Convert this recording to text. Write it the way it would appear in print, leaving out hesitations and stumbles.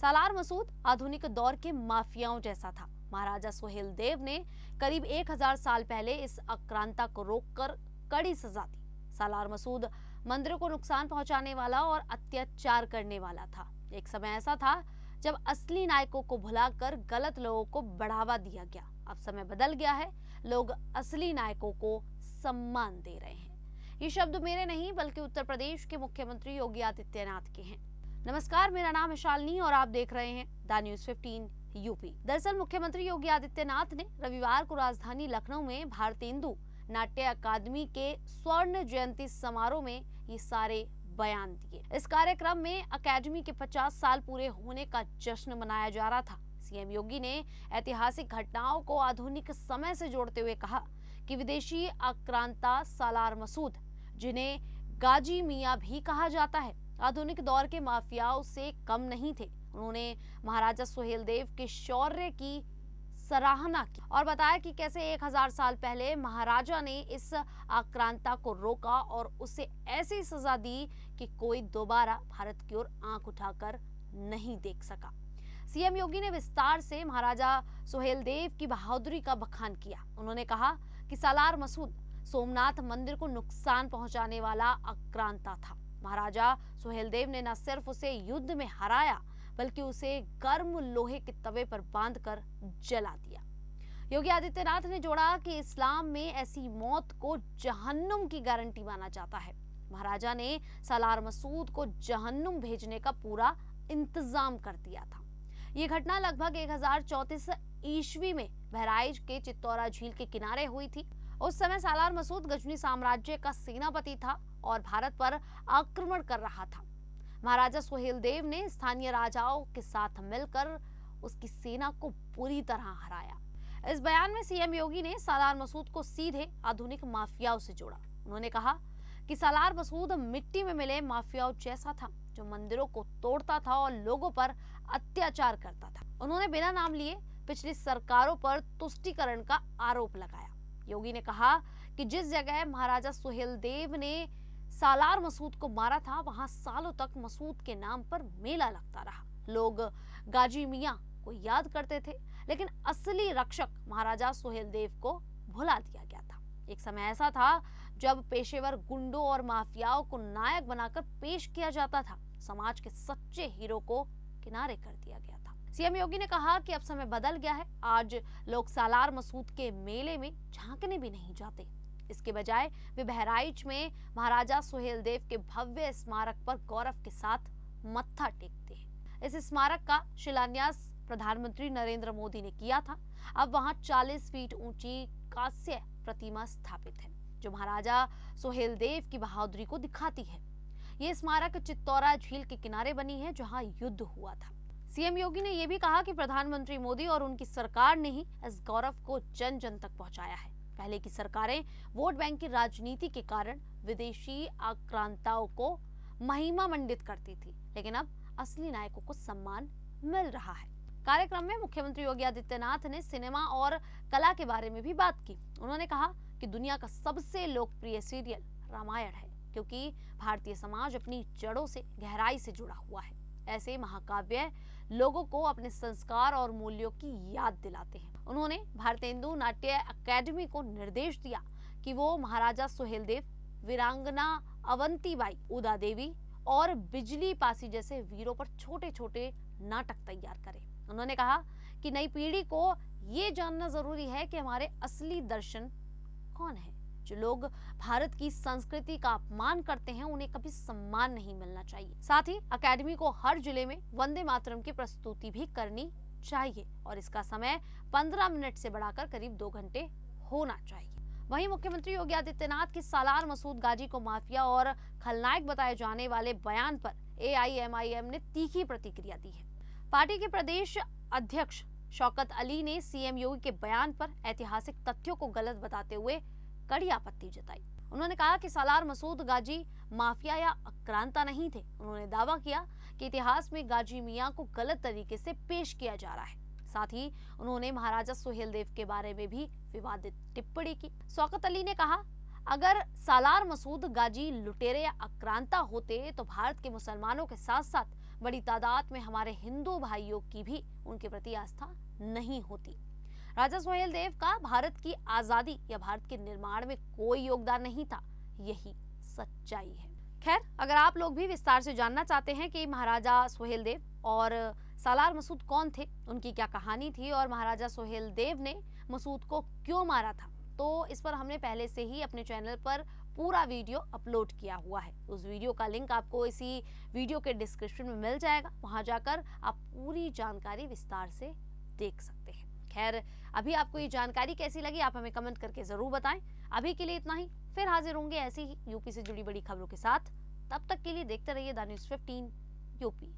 सालार मसूद आधुनिक दौर के माफियाओं जैसा था। महाराजा सुहेल देव ने करीब 1000 साल पहले इस आक्रांता को रोककर कड़ी सजा दी। सालार मसूद मंदिरों को नुकसान पहुंचाने वाला और अत्याचार करने वाला था। एक समय ऐसा था जब असली नायकों को भुलाकर गलत लोगों को बढ़ावा दिया गया। अब समय बदल गया है, लोग असली नायकों को सम्मान दे रहे हैं। ये शब्द मेरे नहीं बल्कि उत्तर प्रदेश के मुख्यमंत्री योगी आदित्यनाथ के हैं। नमस्कार, मेरा नाम है शालिनी और आप देख रहे हैं द न्यूज़ 15 यूपी। दरअसल मुख्यमंत्री योगी आदित्यनाथ ने रविवार को राजधानी लखनऊ में भारतेंदु नाट्य अकादमी के स्वर्ण जयंती समारोह में ये सारे बयान दिए। इस कार्यक्रम में अकादमी के 50 साल पूरे होने का जश्न मनाया जा रहा था। सीएम योगी ने ऐतिहासिक घटनाओं को आधुनिक समय से जोड़ते हुए कहा कि विदेशी आक्रांता सालार मसूद, जिन्हें गाजी मियां भी कहा जाता है, आधुनिक दौर के माफियाओं से कम नहीं थे। उन्होंने महाराजा सुहेल देव के शौर्य की सराहना की और बताया कि कैसे 1000 साल पहले महाराजा ने इस आक्रांता को रोका और उसे ऐसी सजा दी कि कोई दोबारा भारत की ओर आंख उठाकर नहीं देख सका। सीएम योगी ने विस्तार से महाराजा सुहेल देव की बहादुरी का बखान किया। उन्होंने कहा कि सालार मसूद सोमनाथ मंदिर को नुकसान पहुंचाने वाला आक्रांता था। महाराजा सुहेल देव ने न सिर्फ उसे युद्ध में हराया बल्कि उसे गर्म लोहे के तवे पर बांधकर जला दिया। योगी आदित्यनाथ ने जोड़ा कि इस्लाम में ऐसी मौत को जहन्नुम की गारंटी माना जाता है। महाराजा ने सालार मसूद को जहन्नुम भेजने का पूरा इंतजाम कर दिया था। ये घटना लगभग 1034 ईस्वी में बहराइच के चित्तौरा झील के किनारे हुई थी। उस समय सालार मसूद गजनी साम्राज्य का सेनापति था और भारत पर आक्रमण कर रहा था। महाराजा सुहेल देव ने स्थानीय राजाओं के साथ मिलकर उसकी सेना को पूरी तरह हराया। इस बयान में सीएम योगी ने सालार मसूद को सीधे आधुनिक माफियाओं से जोड़ा। उन्होंने कहा कि सालार मसूद मिट्टी में मिले माफियाओं जैसा था, जो मंदिरों को तोड़ता था और लोगों पर अत्याचार करता था। उन्होंने बिना नाम लिए पिछली सरकारों पर तुष्टीकरण का आरोप लगाया। योगी ने कहा कि जिस जगह महाराजा सुहेल देव ने सालार मसूद को मारा था, वहां सालों तक मसूद के नाम पर मेला लगता रहा। लोग गाजी मियां को याद करते थे, लेकिन असली रक्षक महाराजा सुहेल देव को भुला दिया गया था। एक समय ऐसा था जब पेशेवर गुंडों और माफियाओं को नायक बनाकर पेश किया जाता था। समाज के सच्चे हीरो को किनारे कर दिया गया था। सीएम योगी ने कहा कि अब समय बदल गया है। आज लोग सालार मसूद के मेले में झांकने भी नहीं जाते। इसके बजाय वे बहराइच में महाराजा सुहेल देव के भव्य स्मारक पर गौरव के साथ मत्था टेकते हैं। इस स्मारक का शिलान्यास प्रधानमंत्री नरेंद्र मोदी ने किया था। अब वहां 40 फीट ऊंची कांस्य प्रतिमा स्थापित है, जो महाराजा सुहेल देव की बहादुरी को दिखाती है। ये स्मारक चित्तौरा झील के किनारे बनी है, जहां युद्ध हुआ था। सीएम योगी ने यह भी कहा कि प्रधानमंत्री मोदी और उनकी सरकार ने ही इस गौरव को जन जन तक पहुंचाया है। पहले की सरकारें वोट बैंक की राजनीति के कारण विदेशी आक्रांताओं को महिमा मंडित करती थी, लेकिन अब असली नायकों को सम्मान मिल रहा है। कार्यक्रम में मुख्यमंत्री योगी आदित्यनाथ ने सिनेमा और कला के बारे में भी बात की। उन्होंने कहा कि दुनिया का सबसे लोकप्रिय सीरियल रामायण है, क्योंकि भारतीय समाज अपनी जड़ों से गहराई से जुड़ा हुआ है। ऐसे महाकाव्य लोगों को अपने संस्कार और मूल्यों की याद दिलाते हैं। उन्होंने भारतेंदु नाट्य अकादमी को निर्देश दिया कि वो महाराजा सुहेल देव, वीरांगना अवंतीबाई, उदा देवी और बिजली पासी जैसे वीरों पर छोटे छोटे नाटक तैयार करें। उन्होंने कहा कि नई पीढ़ी को ये जानना जरूरी है कि हमारे असली दर्शन कौन है। जो लोग भारत की संस्कृति का अपमान करते हैं, उन्हें कभी सम्मान नहीं मिलना चाहिए। साथ ही अकादमी को हर जिले में वंदे मातरम की प्रस्तुति भी करनी चाहिए और इसका समय 15 मिनट से बढ़ाकर करीब 2 घंटे होना चाहिए। वहीं मुख्यमंत्री योगी आदित्यनाथ के सालार मसूद गाजी को माफिया और खलनायक बताए जाने वाले बयान पर AIMIM ने तीखी प्रतिक्रिया दी है। पार्टी के प्रदेश अध्यक्ष शौकत अली ने सीएम योगी के बयान पर ऐतिहासिक तथ्यों को गलत बताते हुए कड़ी आपत्ति जताई। उन्होंने कहा कि सालार मसूद गाजी माफिया या आक्रांता नहीं थे। उन्होंने दावा किया कि इतिहास में गाजी मियां को गलत तरीके से पेश किया जा रहा है। साथ ही उन्होंने महाराजा सुहेल देव के बारे में भी विवादित टिप्पणी की। शौकत अली ने कहा, अगर सालार मसूद गाजी लुटेरे या आक्रांता होते तो भारत के मुसलमानों के साथ साथ बड़ी तादाद में हमारे हिंदू भाइयों की भी उनके प्रति आस्था नहीं होती। राजा सोहेल देव का भारत की आजादी या भारत के निर्माण में कोई योगदान नहीं था, यही सच्चाई है। खैर, अगर आप लोग भी विस्तार से जानना चाहते हैं कि महाराजा सोहेल देव और सालार मसूद कौन थे, उनकी क्या कहानी थी और महाराजा सोहेल देव ने मसूद को क्यों मारा था, तो इस पर हमने पहले से ही अपने चैनल पर पूरा वीडियो अपलोड किया हुआ है। उस वीडियो का लिंक आपको इसी वीडियो के डिस्क्रिप्शन में मिल जाएगा, वहां जाकर आप पूरी जानकारी विस्तार से देख सकते हैं। खैर, अभी आपको ये जानकारी कैसी लगी आप हमें कमेंट करके जरूर बताएं। अभी के लिए इतना ही, फिर हाजिर होंगे ऐसी ही यूपी से जुड़ी बड़ी खबरों के साथ। तब तक के लिए देखते रहिए द न्यूज़ 15 यूपी।